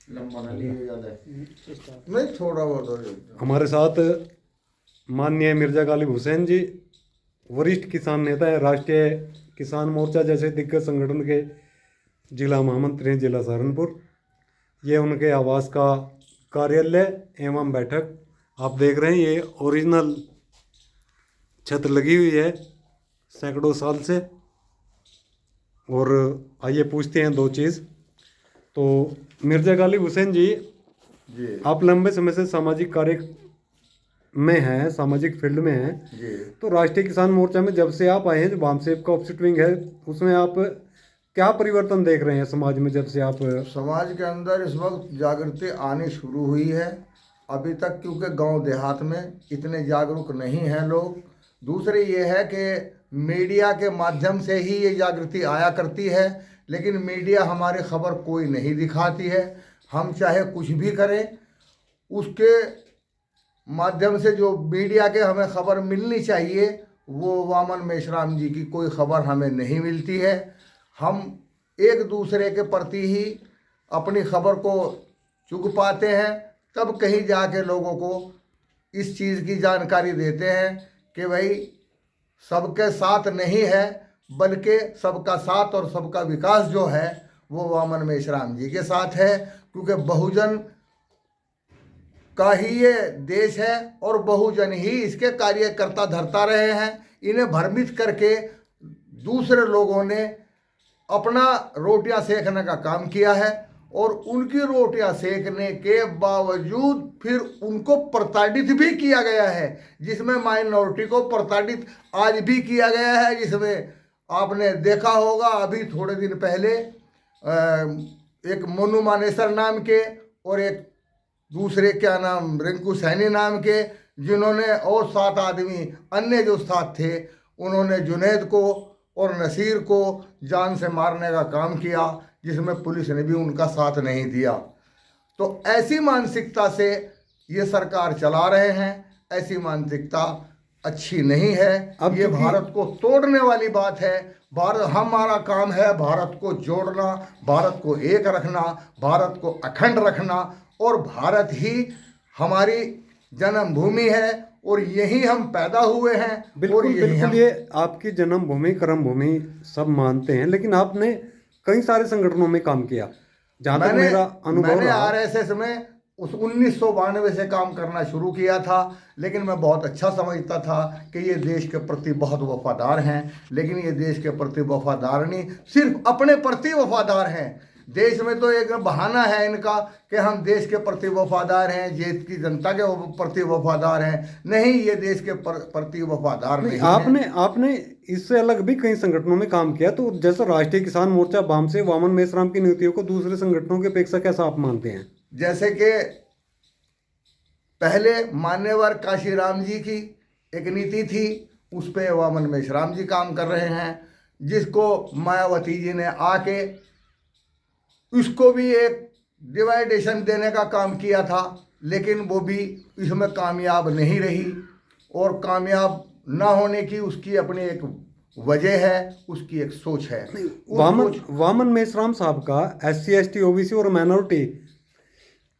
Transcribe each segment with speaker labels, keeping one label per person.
Speaker 1: लंबा ना लिए ज्यादा नहीं, थोड़ा बहुत।
Speaker 2: हमारे साथ माननीय मिर्जा गालिब हुसैन जी, वरिष्ठ किसान नेता है, राष्ट्रीय किसान मोर्चा जैसे दिग्गज संगठन के जिला महामंत्री हैं जिला सहारनपुर। ये उनके आवास का कार्यालय एवं बैठक आप देख रहे हैं। ये ओरिजिनल छत लगी हुई है सैकड़ों साल से। और आइए पूछते हैं दो चीज़। तो मिर्जा गालिब हुसैन जी, आप लंबे समय से सामाजिक कार्य में हैं, सामाजिक फील्ड में हैं
Speaker 1: जी।
Speaker 2: तो राष्ट्रीय किसान मोर्चा में जब से आप आए हैं, जो वामसेप का ऑपोजिट विंग है, उसमें आप क्या परिवर्तन देख रहे हैं समाज में जब से आप?
Speaker 1: समाज के अंदर इस वक्त जागृति आनी शुरू हुई है। अभी तक क्योंकि गांव देहात में इतने जागरूक नहीं हैं लोग। दूसरी ये है कि मीडिया के माध्यम से ही ये जागृति आया करती है, लेकिन मीडिया हमारी खबर कोई नहीं दिखाती है। हम चाहे कुछ भी करें, उसके माध्यम से जो मीडिया के हमें खबर मिलनी चाहिए वो वामन मेश्राम जी की कोई खबर हमें नहीं मिलती है। हम एक दूसरे के प्रति ही अपनी खबर को चुग पाते हैं, तब कहीं जाके लोगों को इस चीज़ की जानकारी देते हैं कि भाई सबके साथ नहीं है, बल्कि सबका साथ और सबका विकास जो है वो वामन मेश्राम जी के साथ है। क्योंकि बहुजन का ही ये देश है और बहुजन ही इसके कार्यकर्ता धरता रहे हैं। इन्हें भ्रमित करके दूसरे लोगों ने अपना रोटियां सेकने का काम किया है और उनकी रोटियां सेकने के बावजूद फिर उनको प्रताड़ित भी किया गया है, जिसमें माइनॉरिटी को प्रताड़ित आज भी किया गया है। जिसमें आपने देखा होगा अभी थोड़े दिन पहले एक मोनू मानेसर नाम के और एक दूसरे क्या नाम रिंकू सैनी नाम के, जिन्होंने और 7 आदमी अन्य जो साथ थे, उन्होंने जुनैद को और नसीर को जान से मारने का काम किया, जिसमें पुलिस ने भी उनका साथ नहीं दिया। तो ऐसी मानसिकता से ये सरकार चला रहे हैं। ऐसी मानसिकता अच्छी नहीं है। अब ये भारत को तोड़ने वाली बात है। भारत, हमारा काम है भारत को जोड़ना, भारत को एक रखना, भारत को अखंड रखना, और भारत ही हमारी जन्मभूमि है और यही हम पैदा हुए हैं।
Speaker 2: बिल्कुल बिल्कुल, ये आपकी जन्मभूमि कर्मभूमि सब मानते हैं, लेकिन आपने कई सारे संगठनों में काम किया। जहाँ तक मेरा अनुभव,
Speaker 1: मैंने आरएसएस में उस 1992 से काम करना शुरू किया था, लेकिन मैं बहुत अच्छा समझता था कि ये देश के प्रति बहुत वफादार हैं। लेकिन ये देश के प्रति वफादार नहीं, सिर्फ अपने प्रति वफादार हैं। देश में तो एक बहाना है इनका कि हम देश के प्रति वफादार हैं, देश की जनता के प्रति वफादार हैं। नहीं, ये देश के प्रति वफादार नहीं।
Speaker 2: आपने इससे अलग भी कई संगठनों में काम किया। तो जैसे राष्ट्रीय किसान मोर्चा वामसेप वामन मेश्राम की नीतियों को दूसरे संगठनों की अपेक्षा कैसा आप मानते हैं?
Speaker 1: जैसे कि पहले मान्यवर काशीराम जी की एक नीति थी, उस पर वामन मेश्राम जी काम कर रहे हैं, जिसको मायावती जी ने आके उसको भी एक डिवाइडेशन देने का काम किया था, लेकिन वो भी इसमें कामयाब नहीं रही। और कामयाब ना होने की उसकी अपनी एक वजह है, उसकी एक सोच है।
Speaker 2: वामन मेश्राम साहब का SC ST OBC और माइनॉरिटी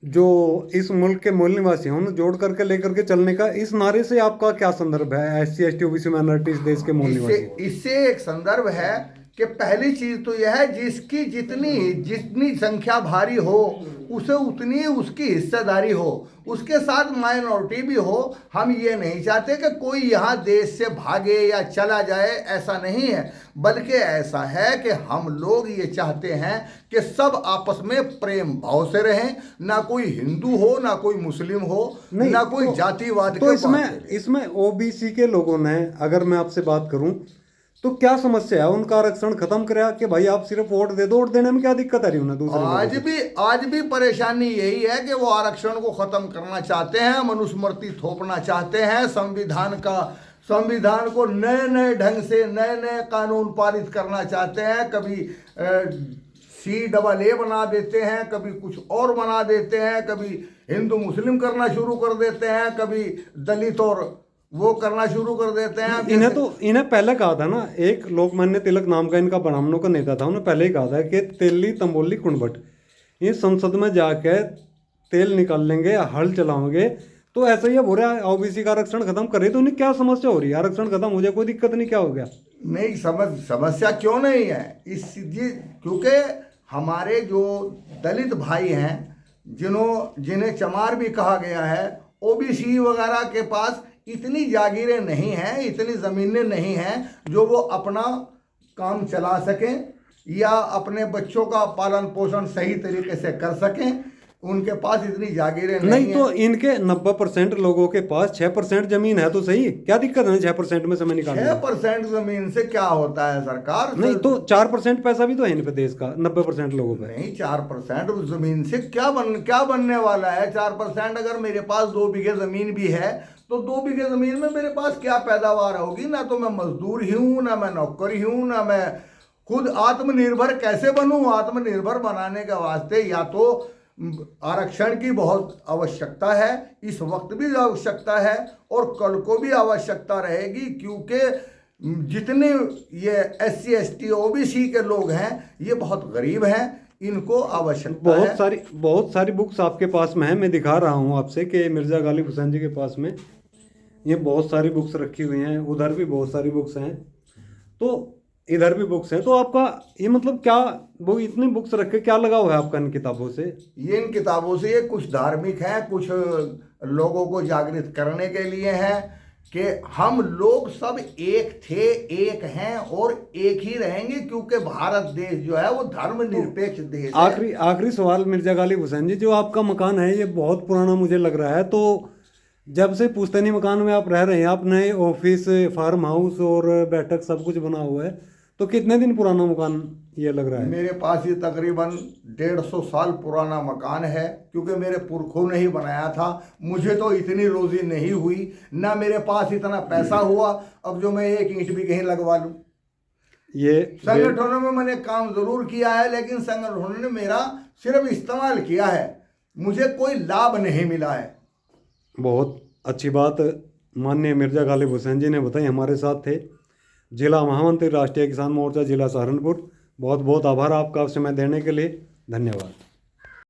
Speaker 2: जो इस मुल्क के मूल निवासी हैं उन्हें जोड़ करके लेकर के चलने का, इस नारे से आपका क्या संदर्भ है? SC ST OBC माइनॉरिटी इस देश के मूल निवासी,
Speaker 1: इससे एक संदर्भ है कि पहली चीज तो यह है, जिसकी जितनी संख्या भारी हो उसे उतनी उसकी हिस्सेदारी हो, उसके साथ माइनॉरिटी भी हो। हम ये नहीं चाहते कि कोई यहाँ देश से भागे या चला जाए, ऐसा नहीं है, बल्कि ऐसा है कि हम लोग ये चाहते हैं कि सब आपस में प्रेम भाव से रहें। ना कोई हिंदू हो, ना कोई मुस्लिम हो, ना कोई जातिवाद।
Speaker 2: तो इसमें OBC के लोगों ने, अगर मैं आपसे बात करूं तो क्या समस्या है? उनका आरक्षण खत्म करा कि भाई आप सिर्फ वोट दे दो, वोट देने में क्या दिक्कत आ रही है? दूसरे
Speaker 1: आज भी परेशानी यही है कि वो आरक्षण को खत्म करना चाहते हैं, मनुस्मृति थोपना चाहते हैं, संविधान को नए नए ढंग से नए नए कानून पारित करना चाहते हैं। कभी CAA बना देते हैं, कभी कुछ और बना देते हैं, कभी हिंदू मुस्लिम करना शुरू कर देते हैं, कभी दलित और वो करना शुरू कर देते हैं।
Speaker 2: इन्हें पहले कहा था ना, एक लोकमान्य तिलक नाम का इनका ब्राह्मणों का नेता था, उन्होंने पहले ही कहा था कि तेली तंबोली कुणबट, इस संसद में जाके तेल निकाल लेंगे, हल चलाओगे, तो ऐसा ही अब हो रहा है। ओबीसी का आरक्षण खत्म करे तो उन्हें क्या समस्या हो रही है? आरक्षण खत्म हो जाए कोई दिक्कत नहीं, क्या हो गया?
Speaker 1: नहीं, समस्या क्यों नहीं है क्योंकि हमारे जो दलित भाई हैं, जिन्हें चमार भी कहा गया है, ओबीसी वगैरह के पास इतनी जागीरें नहीं हैं, इतनी ज़मीनें नहीं हैं जो वो अपना काम चला सकें या अपने बच्चों का पालन पोषण सही तरीके से कर सकें। उनके पास इतनी जागीरें नहीं
Speaker 2: तो इनके 90% लोगों के पास 6% जमीन है तो सही, क्या दिक्कत है 6% में समय निकालने में?
Speaker 1: 6% जमीन से क्या होता है सरकार?
Speaker 2: नहीं तो 4% पैसा भी तो है इन पे देश का, 90% लोगों पे
Speaker 1: नहीं, 4% जमीन से क्या बनने वाला है? 4% अगर मेरे पास 2 बीघे जमीन भी है तो 2 बीघे जमीन में मेरे पास क्या पैदावार होगी? ना तो मैं मजदूर ही हूँ, ना मैं नौकर ही हूँ, ना मैं खुद आत्मनिर्भर कैसे बनूं? आत्मनिर्भर बनाने के वास्ते या तो आरक्षण की बहुत आवश्यकता है, इस वक्त भी आवश्यकता है और कल को भी आवश्यकता रहेगी, क्योंकि जितने ये SC ST OBC के लोग हैं ये बहुत गरीब हैं, इनको आवश्यकता है।
Speaker 2: बहुत सारी बुक्स आपके पास में है, मैं दिखा रहा हूँ आपसे कि मिर्जा गालिब हुसैन जी के पास में ये बहुत सारी बुक्स रखी हुई हैं, उधर भी बहुत सारी बुक्स हैं, तो इधर भी बुक्स हैं। तो आपका ये मतलब क्या, वो इतनी बुक्स रख के क्या लगा हुआ है आपका इन किताबों से?
Speaker 1: ये इन किताबों से ये कुछ धार्मिक हैं, कुछ लोगों को जागृत करने के लिए हैं कि हम लोग सब एक थे, एक हैं और एक ही रहेंगे, क्योंकि भारत देश जो है वो धर्मनिरपेक्ष देश है।
Speaker 2: आखिरी सवाल मिर्जा गालिब हुसैन जी, जो आपका मकान है ये बहुत पुराना मुझे लग रहा है, तो जब से पुश्तैनी मकान में आप रह रहे हैं, आप नए ऑफिस, फार्म हाउस और बैठक सब कुछ बना हुआ है, तो कितने दिन पुराना मकान ये लग रहा है?
Speaker 1: मेरे पास ये तकरीबन 150 साल पुराना मकान है, क्योंकि मेरे पुरखों ने ही बनाया था। मुझे तो इतनी रोजी नहीं हुई, ना मेरे पास इतना पैसा हुआ अब जो मैं एक ईंट भी कहीं लगवा लूं।
Speaker 2: ये
Speaker 1: संगठनों में मैंने काम जरूर किया है, लेकिन संगठनों ने मेरा सिर्फ इस्तेमाल किया है, मुझे कोई लाभ नहीं मिला है।
Speaker 2: बहुत अच्छी बात माननीय मिर्जा गालिब हुसैन जी ने बताई, हमारे साथ थे जिला महामंत्री राष्ट्रीय किसान मोर्चा जिला सहारनपुर। बहुत बहुत आभार आपका समय देने के लिए, धन्यवाद।